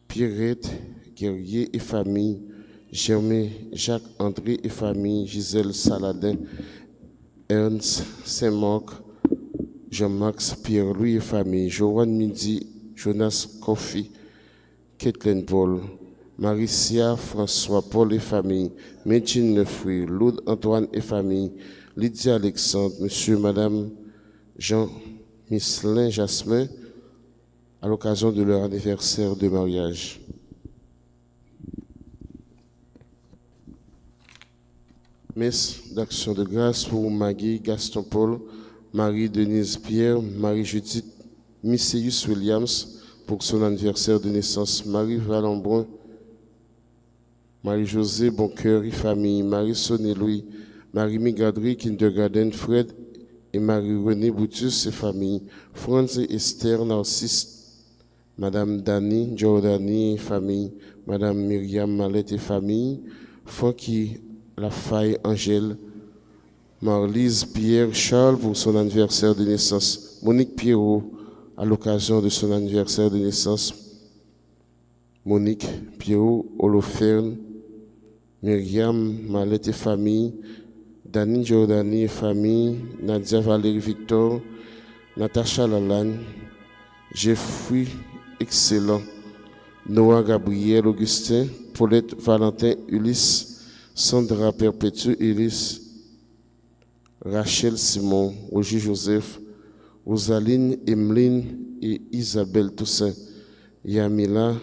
Pierrette Guerrier et famille, Germain Jacques-André et famille, Gisèle Saladin, Ernst Saint-Marc, Jean-Max Pierre-Louis et famille, Joanne Midi, Jonas Kofi, Kathleen Paul, Maricia François Paul et famille, Médine Neufruy, Lourdes Antoine et famille, Lydia Alexandre, Monsieur et Madame Jean Misselin Jasmin, à l'occasion de leur anniversaire de mariage. Messe d'action de grâce pour Maggie Gaston Paul, Marie-Denise Pierre, Marie-Judith Misséus Williams pour son anniversaire de naissance, Marie Valambron, Marie-Josée Boncoeur et famille, Marie-Soné Louis, Marie-Migadri Kindergarten Fred et Marie-Renée Boutus et famille, Franz et Esther Narcisse, Madame Dani Giordani et famille, Madame Myriam Mallette et famille, Francky Lafaille Angèle, Marlise Pierre Charles pour son anniversaire de naissance, Monique Pierrot à l'occasion de son anniversaire de naissance, Monique Pierrot Holoferne, Myriam Mallette et famille, Dani Giordani et famille, Nadia Valérie Victor, Natacha Lalane, Jeffrey Excellent, Noah Gabriel Augustin, Paulette Valentin Ulysse, Sandra Perpétue Iris, Rachel Simon, Roger Joseph, Rosaline Emeline et Isabelle Toussaint, Yamila,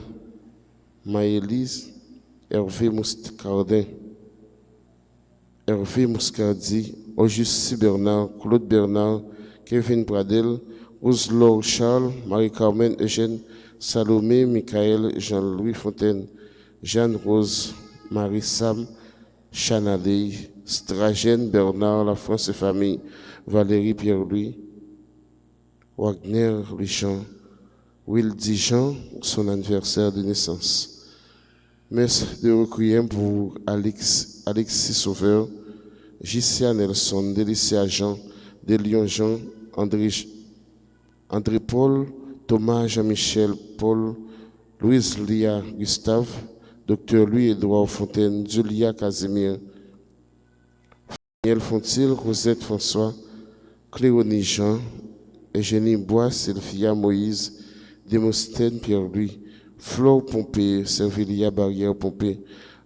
Maëlys, Hervé Mouscardin, Hervé Mouscardi, Auguste Bernard, Claude Bernard, Kevin Bradel, Rose-Laure Charles, Marie-Carmen Eugène, Salomé, Michael, Jean-Louis Fontaine, Jeanne-Rose, Marie-Sam, Chanalei, Stragène, Bernard, La France et famille, Valérie Pierre-Louis, Wagner Louis-Jean, Will Dijon, son anniversaire de naissance. Messe de requiem pour Alexis Sauveur, Gissia Nelson, Délicia Jean, Délion Jean, André Paul, Thomas Jean-Michel Paul, Louise Lia Gustave, Dr Louis-Édouard Fontaine, Julia Casimir, Daniel Fontil, Rosette François, Cléonie Jean, Eugénie Bois, Sylvia Moïse, Démosthène Pierre-Louis, Flore Pompé, Servilia Barrière Pompé,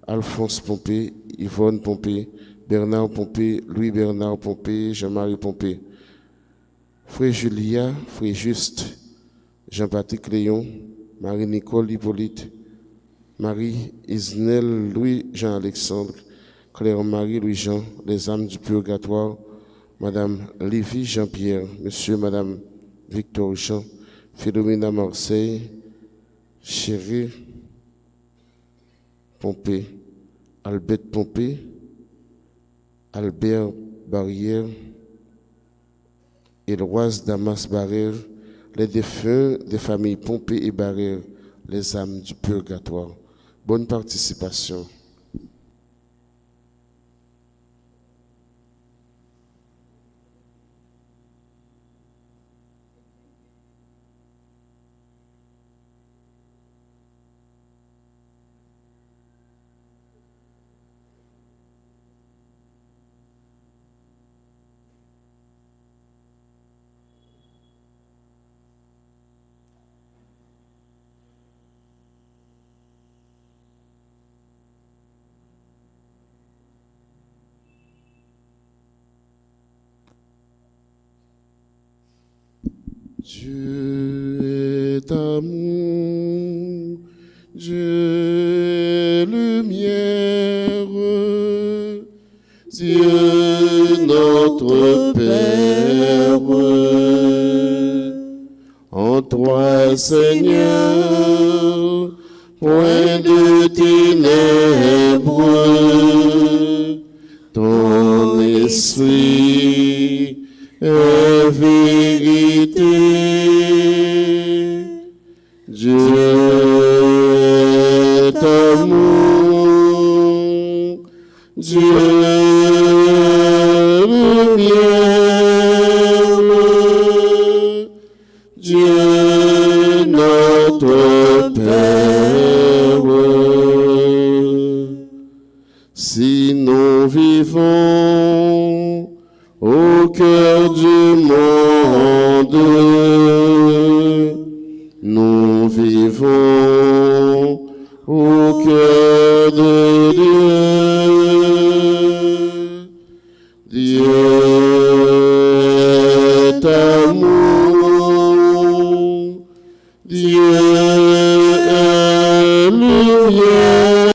Alphonse Pompé, Yvonne Pompé, Bernard Pompé, Louis-Bernard Pompé, Jean-Marie Pompé, Frère Julia, Frère Juste, Jean-Patrick Léon, Marie-Nicole Hippolyte, Marie-Isnel Louis-Jean-Alexandre, Claire-Marie Louis-Jean, les âmes du purgatoire, Madame Lévy Jean-Pierre, Monsieur et Madame Victor Jean, Philomena Marseille, Chéri Pompé, Albert Pompé, Albert Barrière, Éloise Damas Barrère, les défunts des familles Pompé et Barrère, les âmes du purgatoire. Bonne participation. Dieu est amour, Dieu lumière, Dieu notre Père. En toi, Seigneur, point de ténèbres, ton esprit est vérité. Dieu est amour, Dieu lumière, Dieu notre Père. nous vivons au cœur de Dieu. Dieu est amour, Dieu est lumière.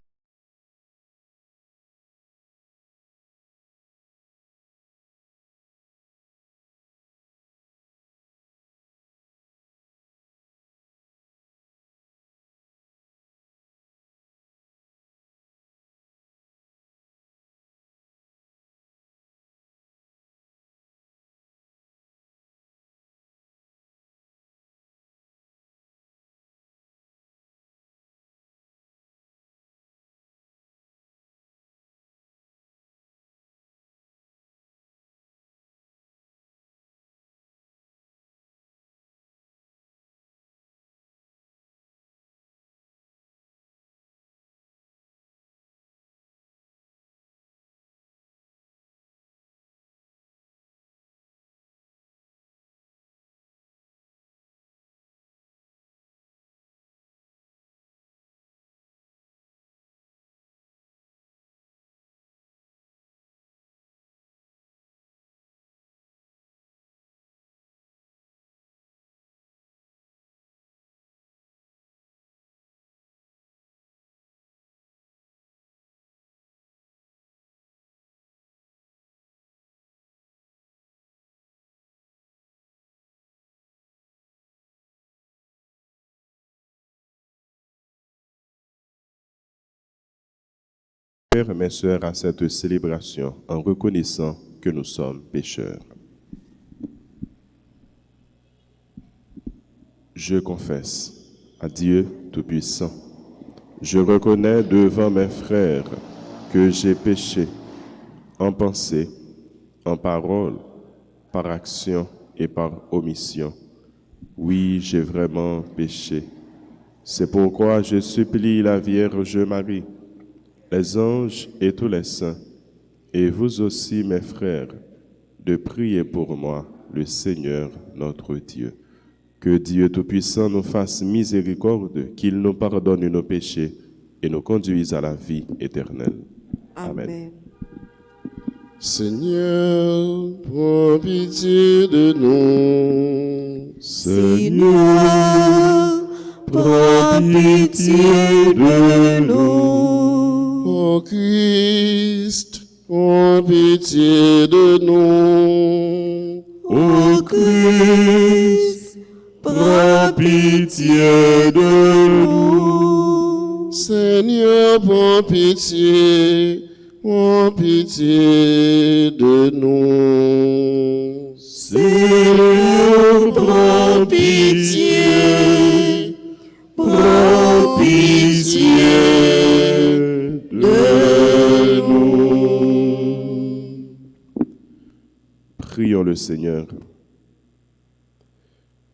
Frères et mes sœurs, à cette célébration en reconnaissant que nous sommes pécheurs. Je confesse à Dieu Tout-Puissant, je reconnais devant mes frères que j'ai péché en pensée, en parole, par action et par omission. Oui, j'ai vraiment péché. C'est pourquoi je supplie la Vierge Marie, les anges et tous les saints, et vous aussi, mes frères, de prier pour moi, le Seigneur notre Dieu. Que Dieu Tout-Puissant nous fasse miséricorde, qu'il nous pardonne nos péchés et nous conduise à la vie éternelle. Amen. Seigneur, prends pitié de nous. Seigneur, prends pitié de nous. Ô Christ, prends pitié de nous. Ô Christ, prends pitié de nous. Seigneur, prends pitié de nous. Seigneur, prends pitié de nous. Prions le Seigneur.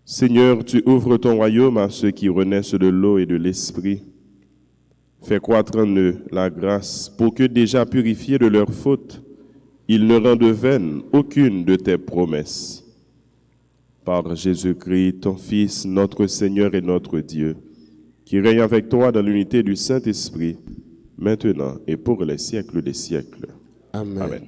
Seigneur, tu ouvres ton royaume à ceux qui renaissent de l'eau et de l'esprit. Fais croître en eux la grâce pour que, déjà purifiés de leurs fautes, ils ne rendent vaine aucune de tes promesses. Par Jésus-Christ, ton Fils, notre Seigneur et notre Dieu, qui règne avec toi dans l'unité du Saint-Esprit, maintenant et pour les siècles des siècles. Amen. Amen.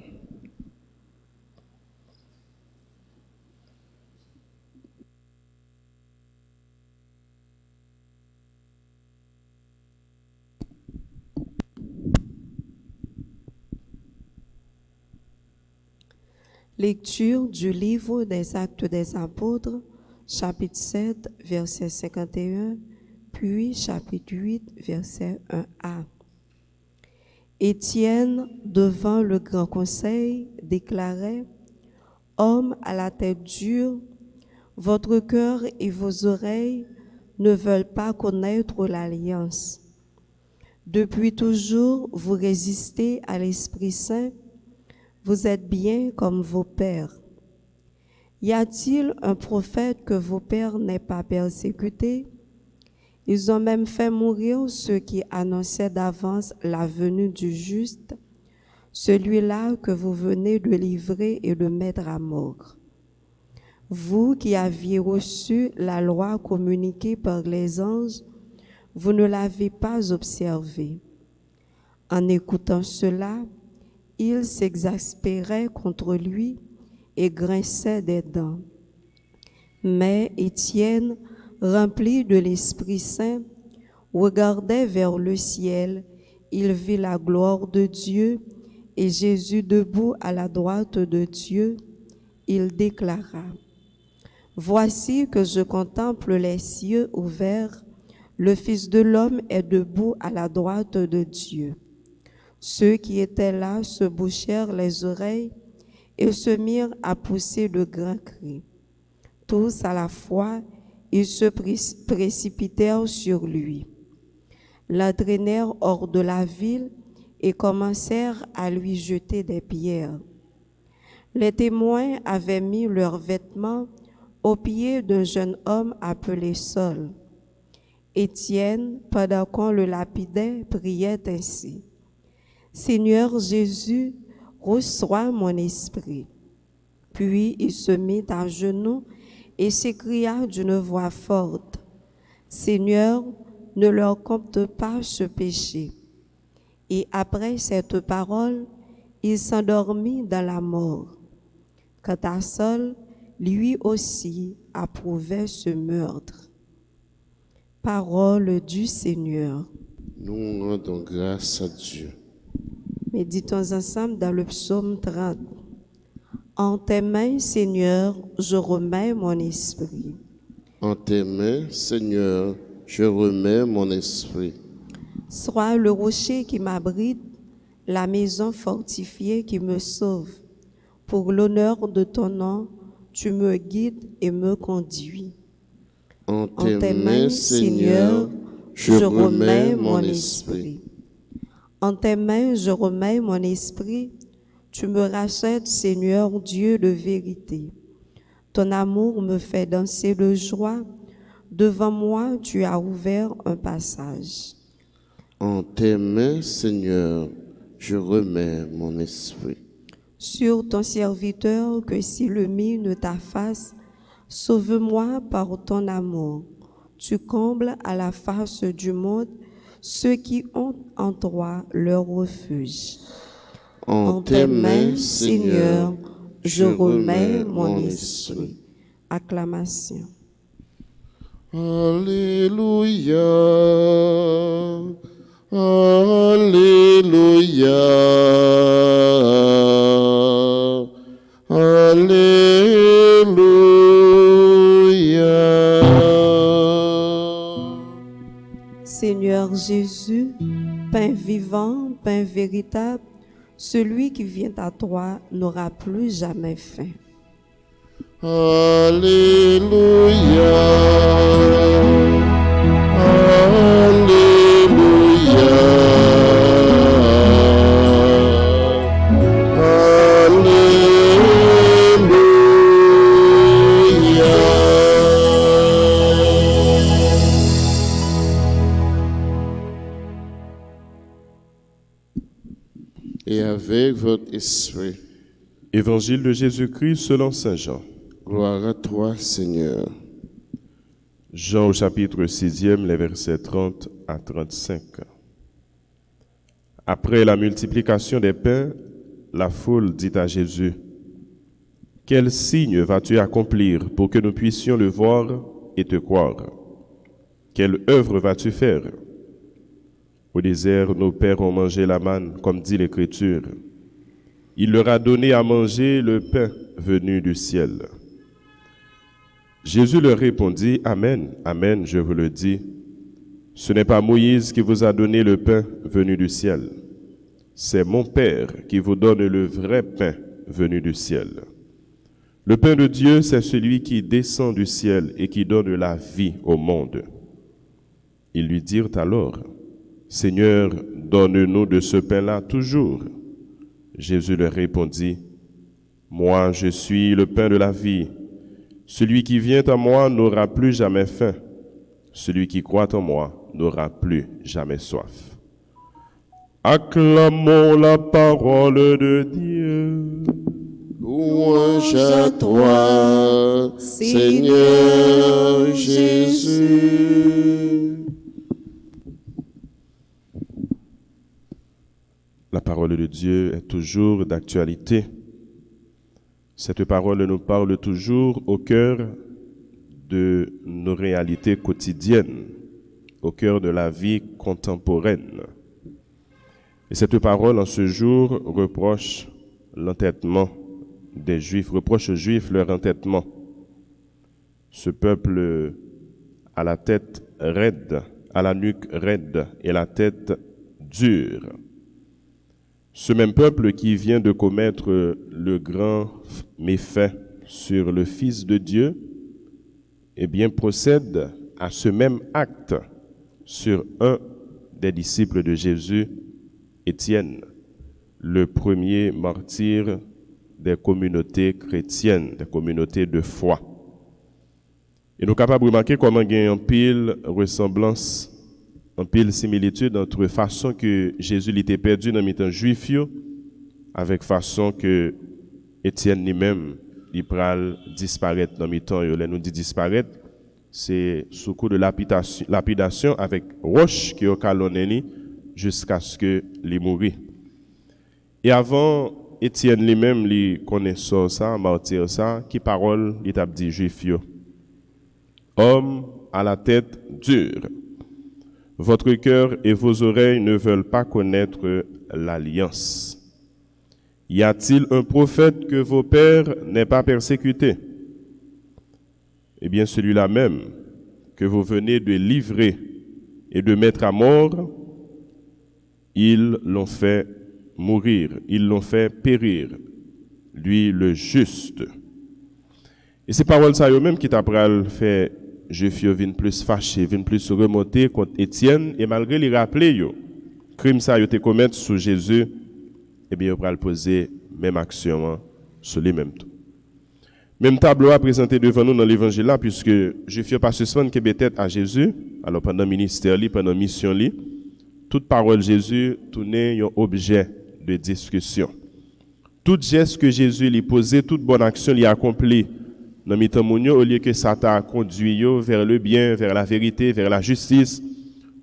Lecture du livre des Actes des Apôtres, chapitre 7, verset 51, puis chapitre 8, verset 1a. Étienne, devant le grand conseil, déclarait: « Hommes à la tête dure, votre cœur et vos oreilles ne veulent pas connaître l'alliance. Depuis toujours, vous résistez à l'Esprit Saint. Vous êtes bien comme vos pères. Y a-t-il un prophète que vos pères n'aient pas persécuté? Ils ont même fait mourir ceux qui annonçaient d'avance la venue du juste, celui-là que vous venez de livrer et de mettre à mort. Vous qui aviez reçu la loi communiquée par les anges, vous ne l'avez pas observée. En écoutant cela, ils s'exaspéraient contre lui et grinçaient des dents. Mais Étienne, rempli de l'Esprit Saint, regardait vers le ciel. Il vit la gloire de Dieu et Jésus debout à la droite de Dieu. Il déclara: Voici que je contemple les cieux ouverts, le Fils de l'homme est debout à la droite de Dieu. Ceux qui étaient là se bouchèrent les oreilles et se mirent à pousser de grands cris. Tous à la fois, ils se précipitèrent sur lui, l'entraînèrent hors de la ville et commencèrent à lui jeter des pierres. Les témoins avaient mis leurs vêtements aux pieds d'un jeune homme appelé Saul. Étienne, pendant qu'on le lapidait, priait ainsi: Seigneur Jésus, reçois mon esprit. Puis il se mit à genoux et s'écria d'une voix forte: Seigneur, ne leur compte pas ce péché. Et après cette parole, il s'endormit dans la mort. Quant à Saul, lui aussi approuvait ce meurtre. Parole du Seigneur. Nous rendons grâce à Dieu. Méditons ensemble dans le psaume 30. En tes mains, Seigneur, je remets mon esprit. En tes mains, Seigneur, je remets mon esprit. Sois le rocher qui m'abrite, la maison fortifiée qui me sauve. Pour l'honneur de ton nom, tu me guides et me conduis. En tes mains, Seigneur, je remets mon esprit. En tes mains, je remets mon esprit. Tu me rachètes, Seigneur, Dieu de vérité. Ton amour me fait danser de joie. Devant moi, tu as ouvert un passage. En tes mains, Seigneur, je remets mon esprit. Sur ton serviteur, que si le mien ne t'afface, sauve-moi par ton amour. Tu combles à la face du monde ceux qui ont en toi leur refuge. En tes mains, Seigneur, je remets mon esprit. Acclamation. Alléluia, Alléluia, Alléluia. Seigneur Jésus, pain vivant, pain véritable, celui qui vient à toi n'aura plus jamais faim. Alléluia, Alléluia, et avec votre esprit. Évangile de Jésus-Christ selon saint Jean. Gloire à toi, Seigneur. Jean au chapitre 6e, les versets 30 à 35. Après la multiplication des pains, la foule dit à Jésus: Quel signe vas-tu accomplir pour que nous puissions le voir et te croire? Quelle œuvre vas-tu faire? Au désert, nos pères ont mangé la manne, comme dit l'Écriture. Il leur a donné à manger le pain venu du ciel. Jésus leur répondit: Amen, amen, je vous le dis. Ce n'est pas Moïse qui vous a donné le pain venu du ciel. C'est mon Père qui vous donne le vrai pain venu du ciel. Le pain de Dieu, c'est celui qui descend du ciel et qui donne la vie au monde. Ils lui dirent alors: Seigneur, donne-nous de ce pain-là toujours. Jésus leur répondit: Moi, je suis le pain de la vie. Celui qui vient à moi n'aura plus jamais faim. Celui qui croit en moi n'aura plus jamais soif. Acclamons la parole de Dieu. Louange à toi, Seigneur Jésus. La parole de Dieu est toujours d'actualité. Cette parole nous parle toujours au cœur de nos réalités quotidiennes, au cœur de la vie contemporaine. Et cette parole, en ce jour, reproche l'entêtement des Juifs, reproche aux Juifs leur entêtement. Ce peuple a la tête raide, a la nuque raide et la tête dure. Ce même peuple qui vient de commettre le grand méfait sur le Fils de Dieu, eh bien, procède à ce même acte sur un des disciples de Jésus, Étienne, le premier martyr des communautés chrétiennes, des communautés de foi. Et nous sommes capables de remarquer comment il y a une pile ressemblance, une pile similitude entre façon que Jésus était perdu dans les temps juifs avec façon que Étienne lui-même il pral disparaître dans les temps. Là nous dit disparaître, c'est sous coup de lapidation avec roche qui au calonné jusqu'à ce que il mourit. Et avant Étienne lui-même lui connaissant ça, martyr ça, qui parole il t'a dit juif yo. Homme à la tête dure. Votre cœur et vos oreilles ne veulent pas connaître l'alliance. Y a-t-il un prophète que vos pères n'aient pas persécuté? Eh bien, celui-là même que vous venez de livrer et de mettre à mort, ils l'ont fait mourir, ils l'ont fait périr, lui le juste. Et ces paroles ça même qui t'a fait Juif viennent plus fâché, viennent plus remonter contre Étienne et malgré les rappeler crime ça yo te commettre sur Jésus, eh bien, on va poser même action sur les mêmes tout. Même tableau à présenter devant nous dans l'évangile là, puisque je ne pas suspendre que tête à Jésus, alors pendant le ministère, pendant la mission, toute parole Jésus tournait un objet de discussion. Tout geste que Jésus lui posait, toute bonne action lui accomplit dans le temps au lieu que ça t'a conduit vers le bien, vers la vérité, vers la justice,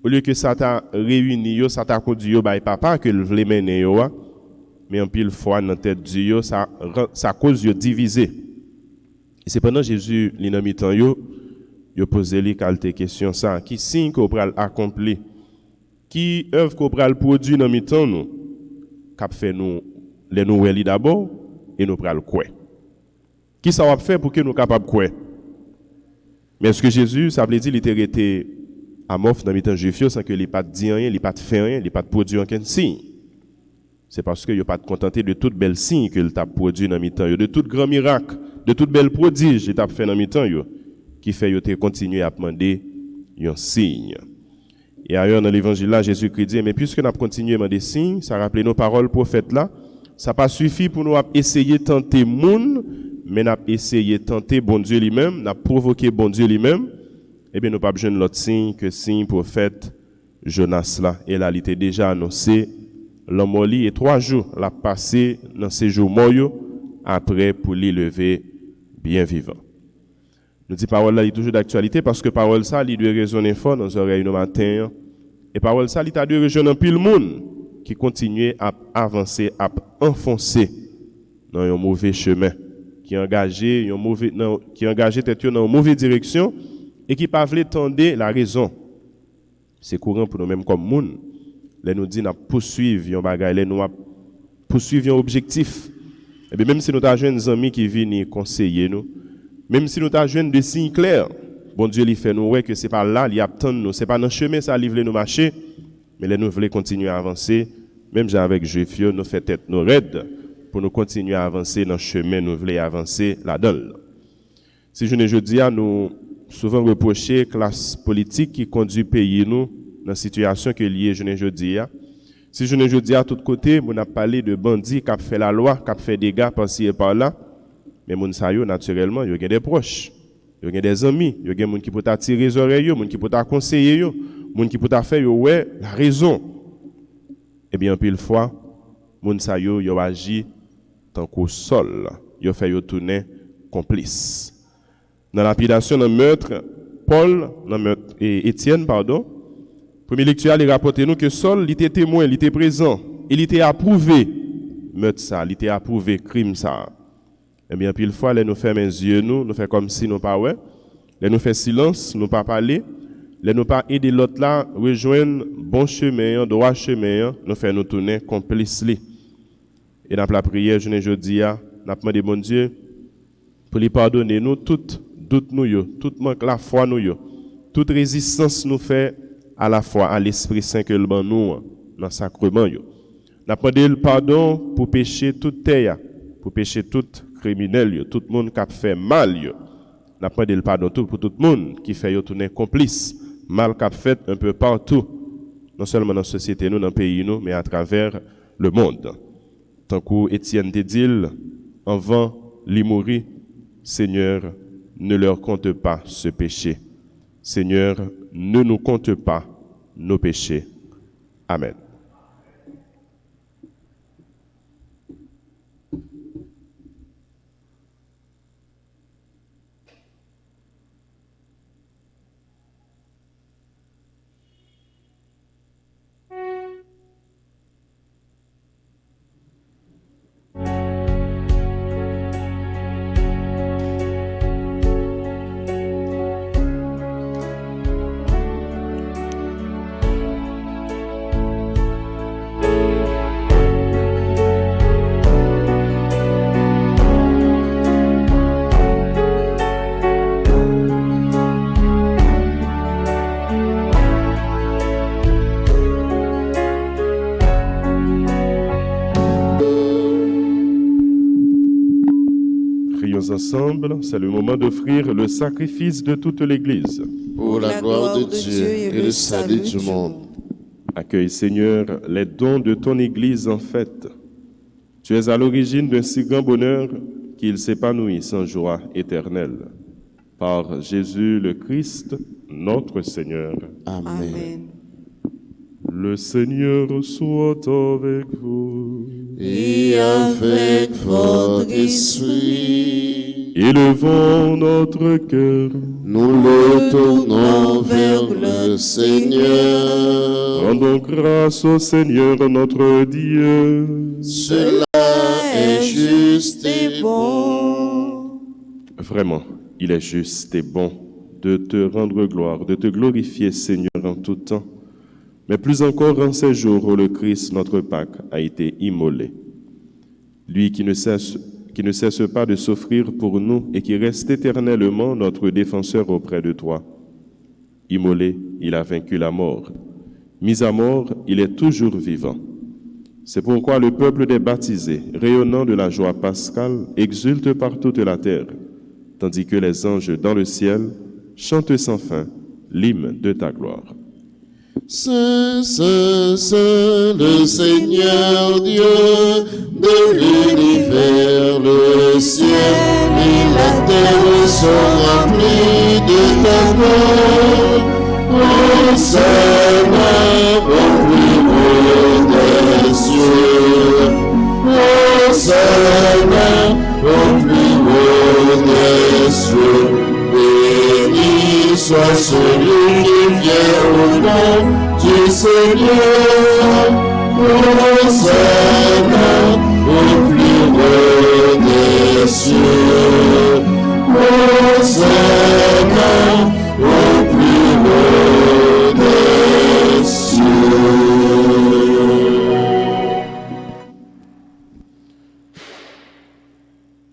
au lieu que ça t'a réuni, ça t'a conduit par papa que le voulait mener, mais en pile fois dans la tête de Dieu, ça cause de diviser. Et c'est pendant Jésus, il a mis temps, il posé les quelques questions, ça, qui signe qu'on pral accompli, qui œuvre qu'on pral produit dans le temps, nous, cap fait nous, les nouvelles d'abord, et nous pral quoi. Qui ça va faire pour que nous capables quoi? Mais est-ce que Jésus, ça veut dire, il était resté à mort dans le temps juif, sans que il pas dit rien, il pas fait rien, il pas produit aucun signe. C'est parce qu'il n'a pas contenté de toutes belles signes qu'il t'a produit dans le temps, de tout grand miracle, de toutes belles prodiges qu'il t'a fait dans le temps, qui fait qu'il continue à demander un signe. Et ailleurs dans l'évangile là, Jésus-Christ dit, mais puisque nous avons continué à demander des signes, ça rappelle nos paroles prophètes là, ça pas suffi pour nous essayer de tenter monde, mais nous avons essayé de tenter bon Dieu lui-même, nous avons provoqué bon Dieu lui-même, et bien nous pas besoin de l'autre signe que signe prophète Jonas là. Et là, il était déjà annoncé, l'homme au lit et 3 jours l'a passé dans ces jours morts après pour l'y lever bien vivant. Nous dit parole là, il est toujours d'actualité parce que parole ça, il doit résonner fort dans les oreilles nos matin. Et parole ça, il t'a dû rejoindre un pile monde qui continue à avancer, à enfoncer dans un mauvais chemin, qui est engagé tête dans une mauvaise direction et qui pas veut tendre la raison. C'est courant pour nous même comme monde. Là nous dit n'a poursuivre un bagage, là nous poursuivre un objectif. Et bien même si nous avons des amis qui viennent conseiller nous, même si nous avons des signes clairs, bon Dieu lui fait nous ouais que c'est pas là, il attend nous, c'est pas dans le chemin ça livre nous marcher, mais là nous voulons continuer à avancer, même avec Juif nous fait tête nous raide pour nous continuer à avancer dans le chemin nous voulons avancer là-dedans. Si je ne dis à nous souvent reprocher classe politique qui conduit pays nous dans la situation que liée je ne dis à. Si je ne dis à tout côté, on a parlé de bandits qui ont fait la loi, qui ont fait des dégâts par-ci et par-là. Mais moun sa yo naturellement, yo gen des proches, yo gen des amis, yo gen moun qui peut t'attirer les oreilles, moun qui peut t'conseiller, moun qui peut t'a faire ouais, la raison. Eh bien pile fois, moun sa yo agi tant qu'au sol, il fait tourner complice. Dans la lapidation dans meurtre, Étienne, première lecture, il rapporte nous que Saul, il était témoin, il était présent, il était approuvé, meurtre ça, il était approuvé, crime ça. Eh bien, puis une fois, nous fermons les yeux, nous faisons comme si nous pas ouais, nous faisons silence, nous pas parler, nous pas aider l'autre là, rejoindre bon chemin, droit chemin, nous faisons nous tourner complice. Et dans la prière, je ne dis, nous demandons bon Dieu pour lui pardonner nous tout doute nous, tout manque la foi nous, toute résistance nous fait à la foi à l'Esprit Saint que le ban nous dans le sacrement. Nous demandons le pardon pour pécher toute terre, pour pécher tout criminel, tout le monde qui a fait mal. Nous demandons le pardon pour tout le monde qui fait tourner complice, mal qu'a fait un peu partout, non seulement dans la société, nous, dans le pays, nous, mais à travers le monde. Tant qu'Étienne te dit, avant de mourir, Seigneur, ne leur compte pas ce péché. Seigneur, ne nous compte pas nos péchés. Amen. Ensemble, c'est le moment d'offrir le sacrifice de toute l'Église. Pour la gloire de Dieu et le salut du monde. Accueille, Seigneur, les dons de ton Église en fête. Tu es à l'origine d'un si grand bonheur qu'il s'épanouisse en joie éternelle. Par Jésus le Christ, notre Seigneur. Amen. Le Seigneur soit avec vous. Et avec votre esprit. Élevons notre cœur. Nous le tournons vers le Seigneur. Rendons grâce au Seigneur notre Dieu. Cela est juste et bon. Vraiment, il est juste et bon de te rendre gloire, de te glorifier, Seigneur, en tout temps. Mais plus encore en ces jours où le Christ, notre Pâque, a été immolé. Lui qui ne cesse pas de s'offrir pour nous et qui reste éternellement notre défenseur auprès de toi. Immolé, il a vaincu la mort. Mis à mort, il est toujours vivant. C'est pourquoi le peuple des baptisés, rayonnant de la joie pascale, exulte par toute la terre, tandis que les anges dans le ciel chantent sans fin l'hymne de ta gloire. Saint, Saint, Saint, le Seigneur Dieu de l'univers, le ciel et la terre sont remplis de ta gloire. Hosanna au plus haut des cieux. Hosanna au plus haut des cieux. Béni soit celui qui vient au nom du Seigneur. Hosanna au plus haut des cieux. Hosanna au plus haut des cieux.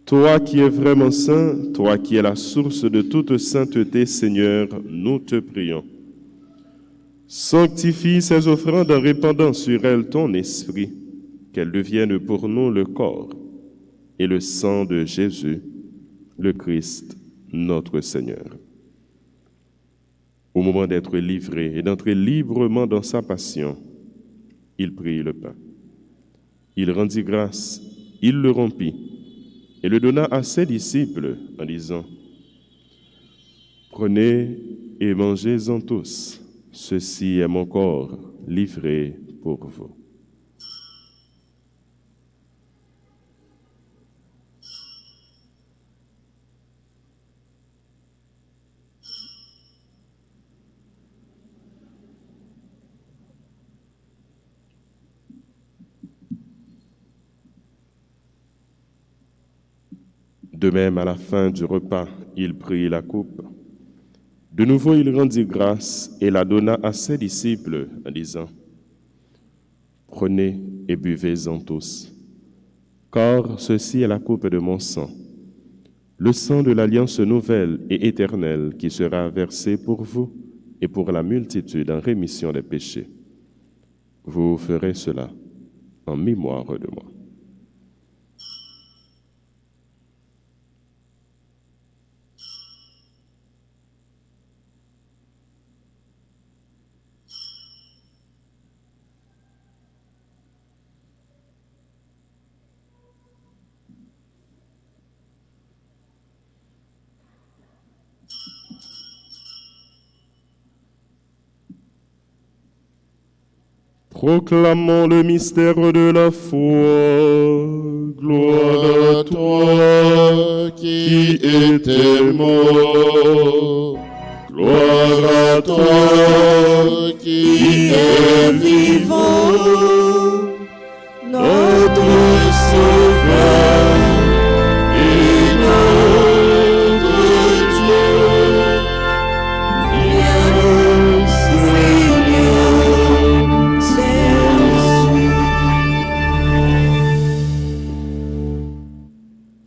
Toi qui es vraiment saint, toi qui es la source de toute sainteté, Seigneur, nous te prions. Sanctifie ces offrandes en répandant sur elles ton esprit, qu'elles deviennent pour nous le corps et le sang de Jésus, le Christ, notre Seigneur. Au moment d'être livré et d'entrer librement dans sa passion, il prit le pain. Il rendit grâce, il le rompit et le donna à ses disciples en disant : Prenez et mangez-en tous. Ceci est mon corps livré pour vous. De même, à la fin du repas, il prit la coupe. De nouveau, il rendit grâce et la donna à ses disciples en disant, « Prenez et buvez-en tous, car ceci est la coupe de mon sang, le sang de l'alliance nouvelle et éternelle qui sera versé pour vous et pour la multitude en rémission des péchés. Vous ferez cela en mémoire de moi. » Proclamons le mystère de la foi. Gloire à toi qui étais mort. Gloire à toi qui es vivant. Notre Sauveur et notre Dieu. Viens, Seigneur.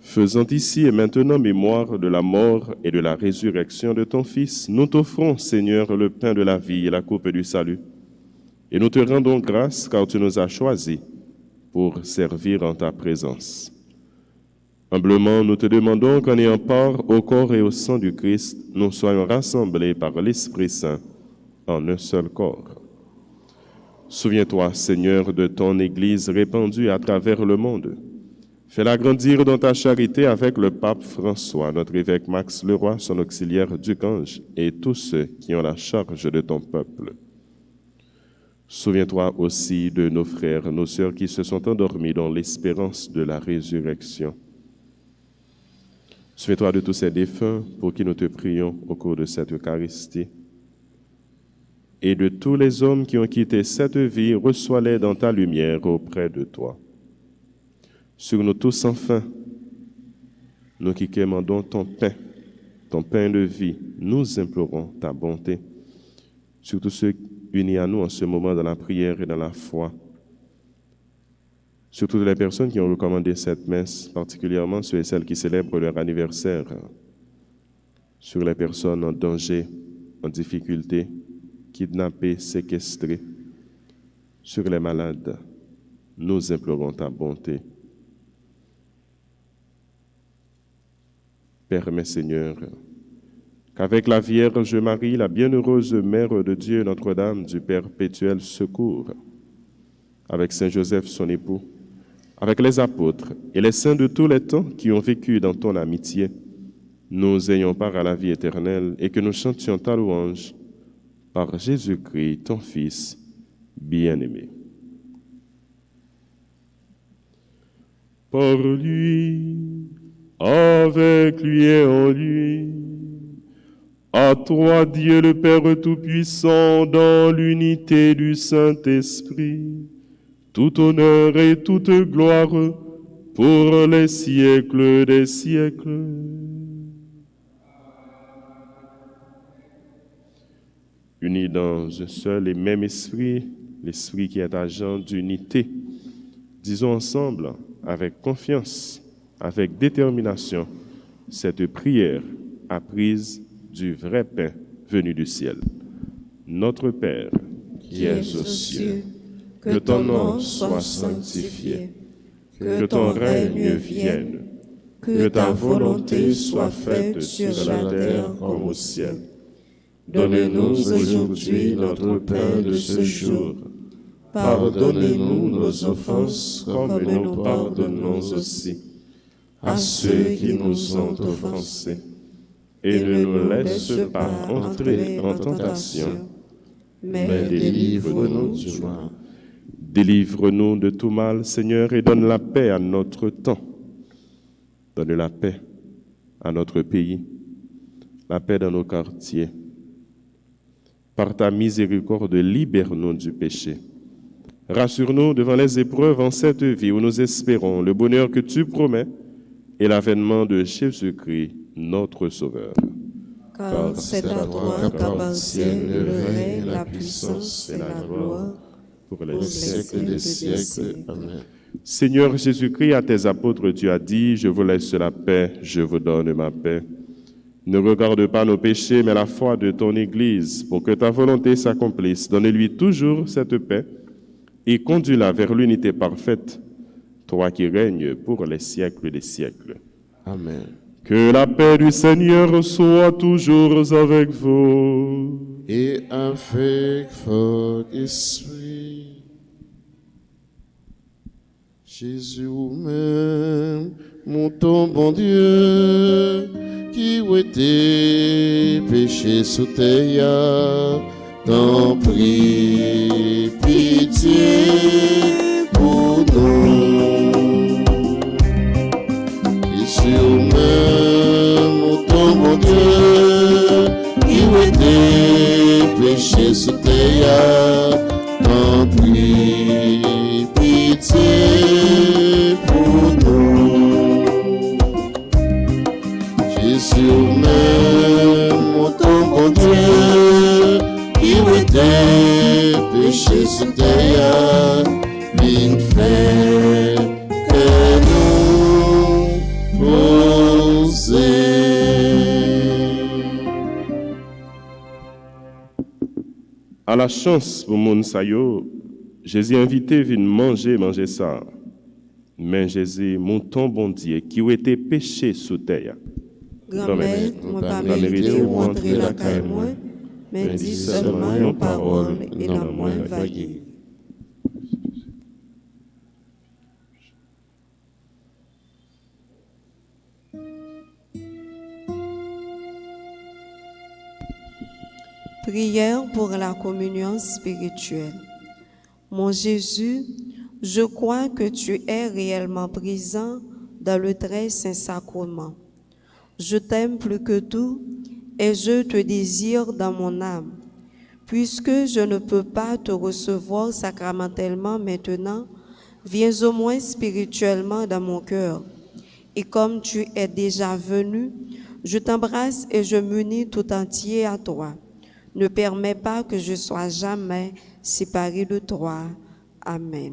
Faisant ici et maintenant mémoire de la mort et de la résurrection de ton Fils, nous t'offrons, Seigneur, le pain de la vie et la coupe du salut. Et nous te rendons grâce car tu nous as choisis pour servir en ta présence. Humblement, nous te demandons qu'en ayant part au corps et au sang du Christ, nous soyons rassemblés par l'Esprit Saint en un seul corps. Souviens-toi, Seigneur, de ton Église répandue à travers le monde. Fais-la grandir dans ta charité avec le pape François, notre évêque Max Leroy, son auxiliaire Ducange, et tous ceux qui ont la charge de ton peuple. Souviens-toi aussi de nos frères, nos sœurs qui se sont endormis dans l'espérance de la résurrection. Souviens-toi de tous ces défunts pour qui nous te prions au cours de cette Eucharistie. Et de tous les hommes qui ont quitté cette vie, reçois-les dans ta lumière auprès de toi. Sur nous tous, enfin, nous qui commandons ton pain de vie, nous implorons ta bonté. Sur tous ceux unis à nous en ce moment dans la prière et dans la foi. Sur toutes les personnes qui ont recommandé cette messe, particulièrement ceux et celles qui célèbrent leur anniversaire. Sur les personnes en danger, en difficulté, kidnappées, séquestrées. Sur les malades, nous implorons ta bonté. Permets, Seigneur, qu'avec la Vierge Marie, la bienheureuse Mère de Dieu, Notre-Dame du perpétuel secours, avec Saint Joseph, son époux, avec les apôtres et les saints de tous les temps qui ont vécu dans ton amitié, nous ayons part à la vie éternelle et que nous chantions ta louange par Jésus-Christ, ton Fils bien-aimé. Par lui, avec lui et en lui, à toi, Dieu le Père Tout-Puissant, dans l'unité du Saint-Esprit, tout honneur et toute gloire pour les siècles des siècles. Unis dans un seul et même esprit, l'esprit qui est agent d'unité, disons ensemble, avec confiance, avec détermination, cette prière apprise du vrai pain venu du ciel. Notre Père, qui es aux cieux, que ton nom soit sanctifié, que ton règne vienne, que ta volonté soit faite sur la terre comme au ciel. Donne-nous aujourd'hui notre pain de ce jour. Pardonnez-nous nos offenses comme nous pardonnons aussi à ceux qui nous ont offensés. Et ne nous laisse pas entrer en tentation, mais délivre-nous du mal. Délivre-nous de tout mal, Seigneur, et donne la paix à notre temps. Donne la paix à notre pays, la paix dans nos quartiers. Par ta miséricorde, libère-nous du péché. Rassure-nous devant les épreuves en cette vie où nous espérons le bonheur que tu promets et l'avènement de Jésus-Christ, notre Sauveur. Car c'est à toi qu'appartiennent le règne, la puissance et la gloire pour Au siècle des siècles. Amen. Seigneur Jésus-Christ, à tes apôtres, tu as dit, je vous laisse la paix, je vous donne ma paix. Ne regarde pas nos péchés, mais la foi de ton Église, pour que ta volonté s'accomplisse. Donne-lui toujours cette paix et conduis-la vers l'unité parfaite, toi qui règnes pour les siècles des siècles. Amen. Que la paix du Seigneur soit toujours avec vous. Et avec votre esprit, Jésus même, mon ton bon Dieu, qui était péché sous terre, t'en prie, pitié pour nous. Jésus même, mon ton bon Dieu, qui était péché sous terre, t'en prie, pitié pour nous. Jésus même, mon ton bon Dieu, qui était péché sous terre, il fait que nous poser. À la chance pour mon sayo, Jésus invité vient manger ça. Mais Jésus, mon ton bon Dieu, qui a été péché sous terre. Grand-mère, moi pas mérité ou entrer la caille moi, mais dis seulement nos paroles et la moi va guérir. Prière pour la communion spirituelle. Mon Jésus, je crois que tu es réellement présent dans le très saint sacrement. Je t'aime plus que tout et je te désire dans mon âme. Puisque je ne peux pas te recevoir sacramentellement maintenant, viens au moins spirituellement dans mon cœur. Et comme tu es déjà venu, je t'embrasse et je m'unis tout entier à toi. Ne permets pas que je sois jamais séparé de toi. Amen.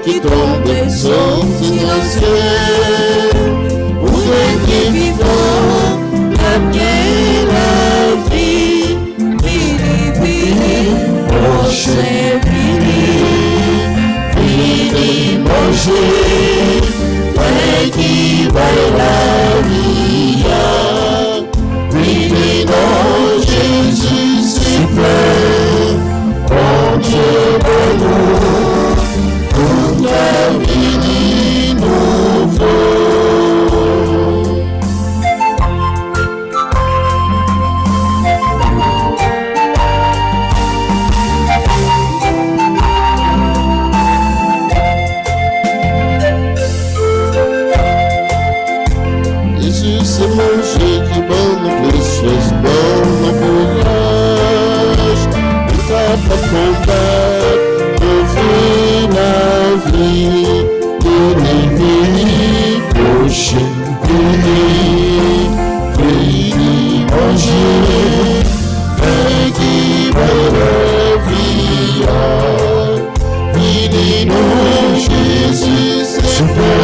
Qui tombe sorti dans le ciel, où est vivant, la mienne, la vie, vini, prochain, vini, manger, ouais, qui va la vie, vini, non, Jésus, c'est plein, bon Dieu, bon nous. Jésus, c'est manger qui bonne, précieuse, bonne courage, il t'a pas combattre. La vie, vini, prochain, vini, manger, qui va la vie, vini, non, Jésus, c'est bon,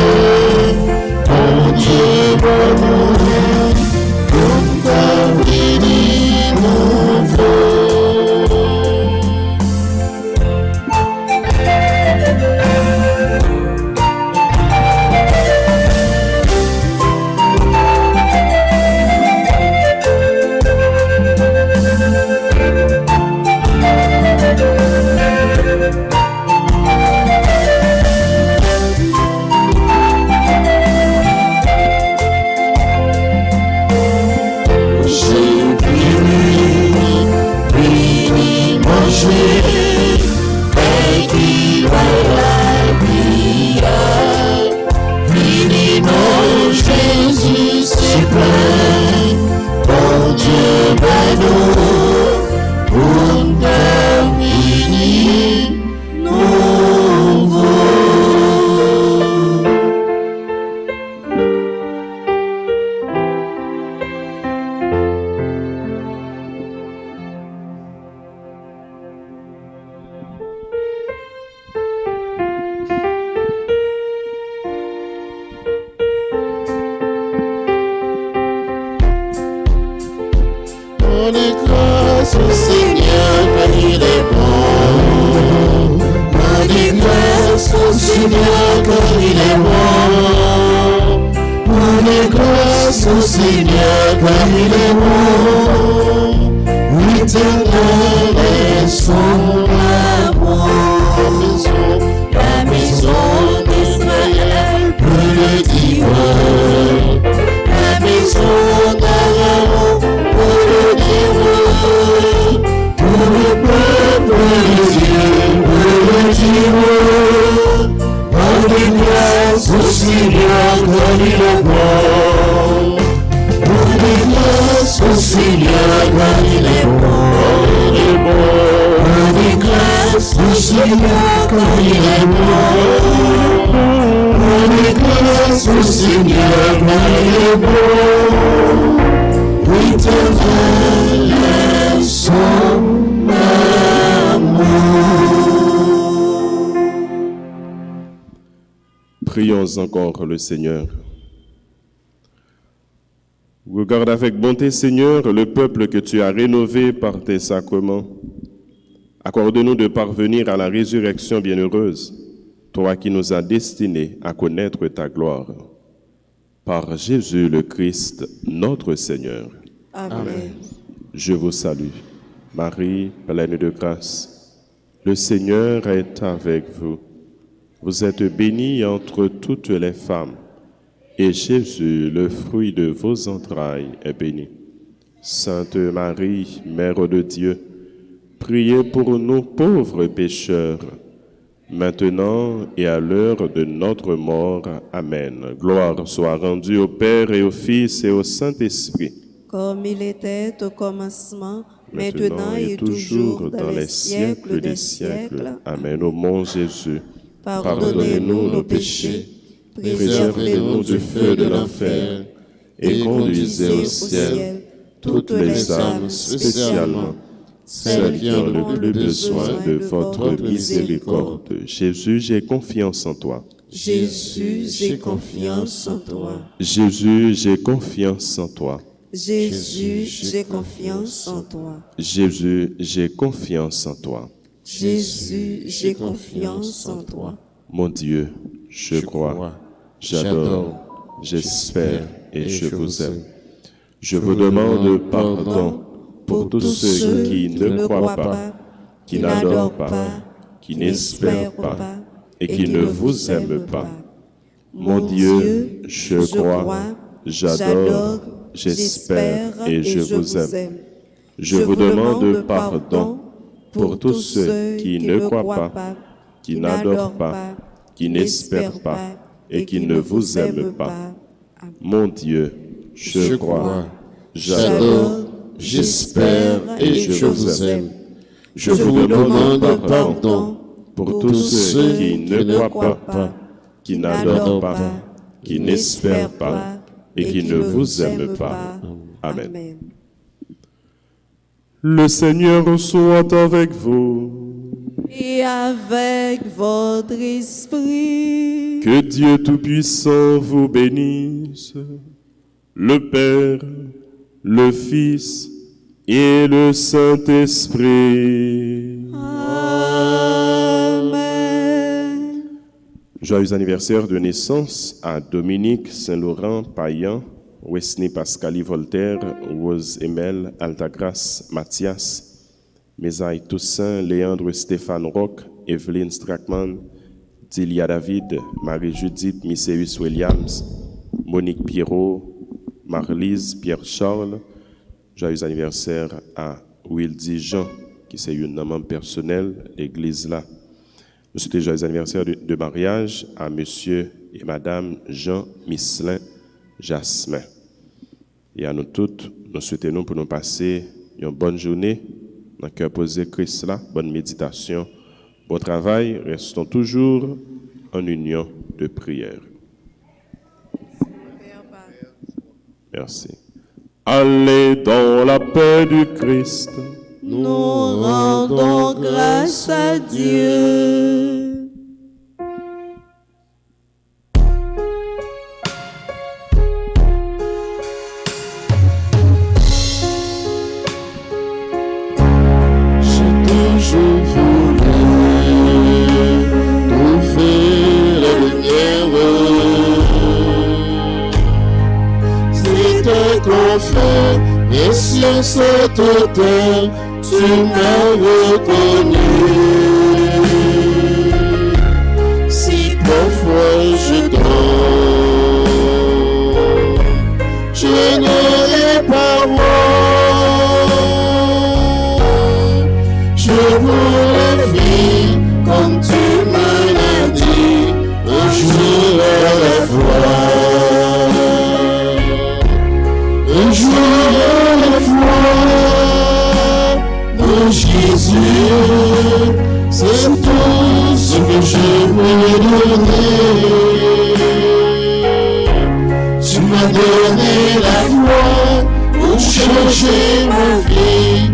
mon Dieu, mon amour, comme ta vini, mon frère. Seigneur, comme il est bon. Rendez grâce au Seigneur, comme il est bon. L'Éternel est son amour. La maison d'Israël peut le dire. La maison d'Aaron peut le dire. Pour le peuple de Dieu peut le dire. Rendez grâce au Seigneur comme il est bon. Rendez grâce au Seigneur comme il est bon. Rendez grâce au Seigneur comme il est bon. Rendez grâce au Seigneur comme il est bon. L'Éternel est son amour. Prions encore le Seigneur. Regarde avec bonté, Seigneur, le peuple que tu as rénové par tes sacrements. Accorde-nous de parvenir à la résurrection bienheureuse, toi qui nous as destinés à connaître ta gloire. Par Jésus le Christ, notre Seigneur. Amen. Je vous salue, Marie, pleine de grâce. Le Seigneur est avec vous. Vous êtes bénie entre toutes les femmes, et Jésus, le fruit de vos entrailles, est béni. Sainte Marie, Mère de Dieu, priez pour nous pauvres pécheurs, maintenant et à l'heure de notre mort. Amen. Gloire soit rendue au Père et au Fils et au Saint-Esprit. Comme il était au commencement, maintenant et toujours, dans les siècles des siècles. Amen. Ô mon Jésus, Pardonnez-nous nos péchés, préservez-nous du feu de l'enfer, et conduisez au ciel toutes les âmes, spécialement celles qui ont le plus besoin de votre miséricorde. Jésus, j'ai confiance en toi. Jésus, j'ai confiance en toi. Jésus, j'ai confiance en toi. Jésus, j'ai confiance en toi. Jésus, j'ai confiance en toi. Jésus, j'ai confiance en toi. Mon Dieu, je crois, j'adore, j'espère et je vous aime. Je vous demande pardon pour tous ceux qui ne croient pas, qui n'adorent pas, qui n'espèrent pas et qui ne vous aiment pas. Mon Dieu, je crois, j'adore, j'espère et je vous aime. Je vous demande pardon pour tous ceux qui ne croient pas, qui n'adorent pas, qui n'espèrent pas et qui ne vous aiment pas. Mon Dieu, je crois, j'adore, j'espère et je vous aime. Je vous demande pardon pour tous ceux qui ne croient pas, qui n'adorent pas, qui n'espèrent pas et qui ne vous aiment pas. Amen. Le Seigneur soit avec vous. Et avec votre esprit. Que Dieu Tout-Puissant vous bénisse, le Père, le Fils et le Saint-Esprit. Amen. Joyeux anniversaire de naissance à Dominique Saint-Laurent Payan, Wesley Pascali Voltaire, Rose Emel, Altagrace Mathias, Mésaï Toussaint, Léandre Stéphane Roch, Evelyne Strackman, Dilia David, Marie-Judith Misséus Williams, Monique Pierrot, Marlise Pierre-Charles. Joyeux anniversaire à Wildy Jean, qui c'est une membre personnelle, l'église là. Nous souhaitons joyeux anniversaire de mariage à monsieur et madame Jean Misselin Jasmin. Et à nous toutes, nous souhaitons pour nous passer une bonne journée. Dans le cœur posé Christ là, bonne méditation, bon travail, restons toujours en union de prière. Merci. Allez dans la paix du Christ. Nous rendons grâce à Dieu. Je voulais trouver sur cette terre, tu m'as reconnu. Si parfois je dors, je n'aurai pas mort. Je voudrais vivre comme tu me l'as dit, un jour à la fois. Un jour à la fois, mon Jésus, c'est tout ce que je veux donner. Tu m'as donné la foi pour changer ma vie.